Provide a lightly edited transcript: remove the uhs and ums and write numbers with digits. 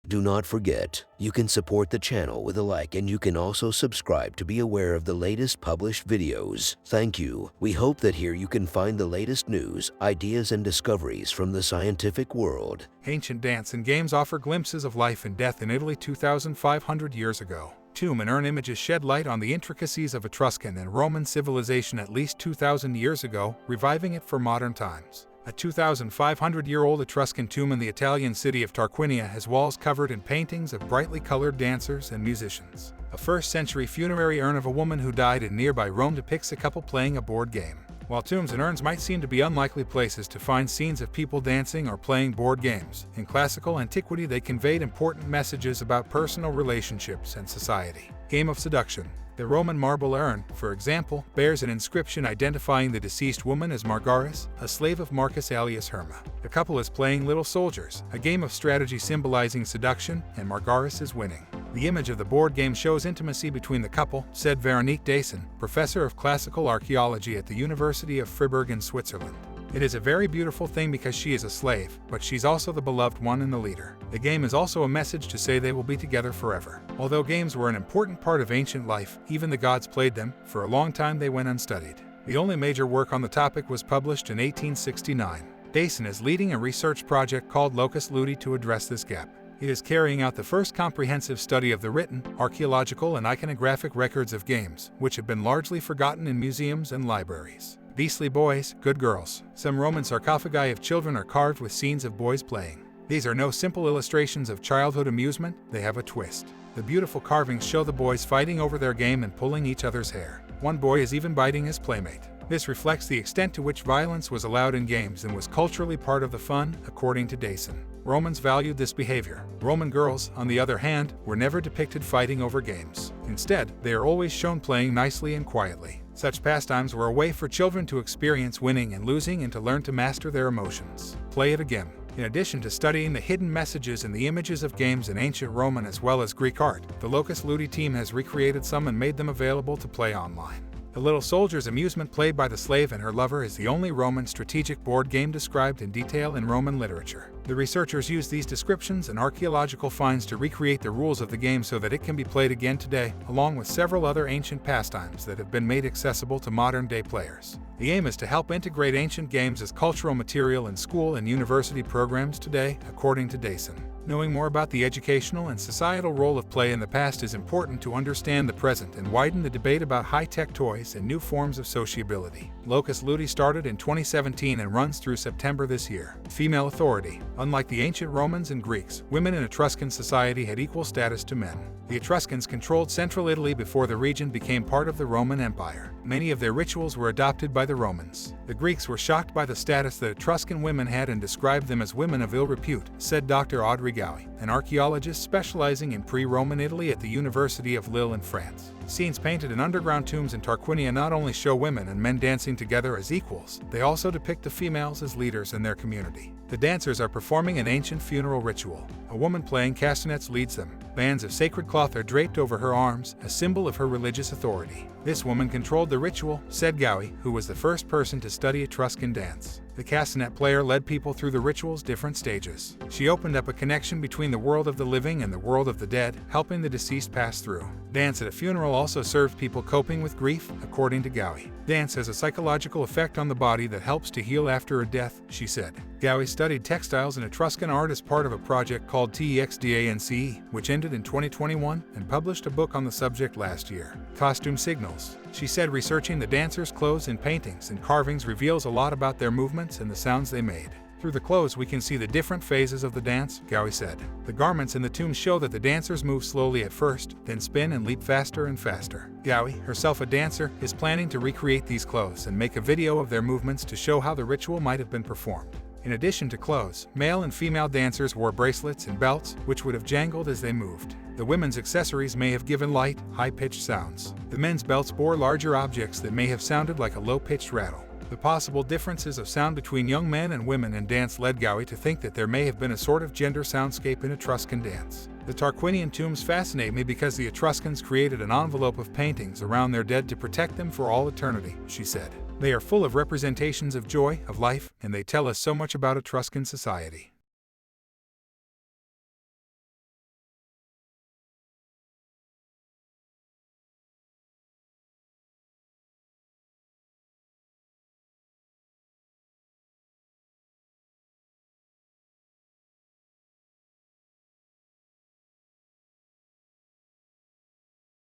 Do not forget, you can support the channel with a like, and you can also subscribe to be aware of the latest published videos. Thank you. We hope that here you can find the latest news, ideas, and discoveries from the scientific world. Ancient dance and games offer glimpses of life and death in Italy 2,500 years ago. Tomb and urn images shed light on the intricacies of Etruscan and Roman civilization at least 2,000 years ago, reviving it for modern times. A 2,500-year-old Etruscan tomb in the Italian city of Tarquinia has walls covered in paintings of brightly colored dancers and musicians. A 1st-century funerary urn of a woman who died in nearby Rome depicts a couple playing a board game. While tombs and urns might seem to be unlikely places to find scenes of people dancing or playing board games, in classical antiquity they conveyed important messages about personal relationships and society. Game of seduction. The Roman marble urn, for example, bears an inscription identifying the deceased woman as Margaris, a slave of Marcus alias Herma. The couple is playing Little Soldiers, a game of strategy symbolizing seduction, and Margaris is winning. The image of the board game shows intimacy between the couple, said Veronique Dason, professor of classical archaeology at the University of Fribourg in Switzerland. It is a very beautiful thing because she is a slave, but she's also the beloved one and the leader. The game is also a message to say they will be together forever. Although games were an important part of ancient life, even the gods played them. For a long time they went unstudied. The only major work on the topic was published in 1869. Dason is leading a research project called Locus Ludi to address this gap. He is carrying out the first comprehensive study of the written, archaeological, and iconographic records of games, which have been largely forgotten in museums and libraries. Beastly boys, good girls. Some Roman sarcophagi of children are carved with scenes of boys playing. These are no simple illustrations of childhood amusement, they have a twist. The beautiful carvings show the boys fighting over their game and pulling each other's hair. One boy is even biting his playmate. This reflects the extent to which violence was allowed in games and was culturally part of the fun, according to Dason. Romans valued this behavior. Roman girls, on the other hand, were never depicted fighting over games. Instead, they are always shown playing nicely and quietly. Such pastimes were a way for children to experience winning and losing and to learn to master their emotions. Play it again. In addition to studying the hidden messages in the images of games in ancient Roman as well as Greek art, the Locus Ludi team has recreated some and made them available to play online. The Little Soldier's amusement played by the slave and her lover is the only Roman strategic board game described in detail in Roman literature. The researchers used these descriptions and archaeological finds to recreate the rules of the game so that it can be played again today, along with several other ancient pastimes that have been made accessible to modern-day players. The aim is to help integrate ancient games as cultural material in school and university programs today, according to Dason. Knowing more about the educational and societal role of play in the past is important to understand the present and widen the debate about high-tech toys and new forms of sociability. Locus Ludi started in 2017 and runs through September this year. Female authority. Unlike the ancient Romans and Greeks, women in Etruscan society had equal status to men. The Etruscans controlled central Italy before the region became part of the Roman Empire. Many of their rituals were adopted by the Romans. The Greeks were shocked by the status that Etruscan women had and described them as women of ill repute, said Dr. Audrey Gowie, an archaeologist specializing in pre-Roman Italy at the University of Lille in France. Scenes painted in underground tombs in Tarquinia not only show women and men dancing together as equals, they also depict the females as leaders in their community. The dancers are performing an ancient funeral ritual. A woman playing castanets leads them. Bands of sacred cloth are draped over her arms, a symbol of her religious authority. This woman controlled the ritual, said Gowie, who was the first person to study Etruscan dance. The castanet player led people through the ritual's different stages. She opened up a connection between the world of the living and the world of the dead, helping the deceased pass through. Dance at a funeral also served people coping with grief, according to Gowie. Dance has a psychological effect on the body that helps to heal after a death, she said. Gowie studied textiles and Etruscan art as part of a project called TEXDANCE, which ended in 2021, and published a book on the subject last year. Costume signals. She said researching the dancers' clothes in paintings and carvings reveals a lot about their movements and the sounds they made. Through the clothes we can see the different phases of the dance, Gowie said. The garments in the tomb show that the dancers move slowly at first, then spin and leap faster and faster. Gowie, herself a dancer, is planning to recreate these clothes and make a video of their movements to show how the ritual might have been performed. In addition to clothes, male and female dancers wore bracelets and belts, which would have jangled as they moved. The women's accessories may have given light, high-pitched sounds. The men's belts bore larger objects that may have sounded like a low-pitched rattle. The possible differences of sound between young men and women in dance led Gaui to think that there may have been a sort of gender soundscape in Etruscan dance. The Tarquinian tombs fascinate me because the Etruscans created an envelope of paintings around their dead to protect them for all eternity, she said. They are full of representations of joy, of life, and they tell us so much about Etruscan society.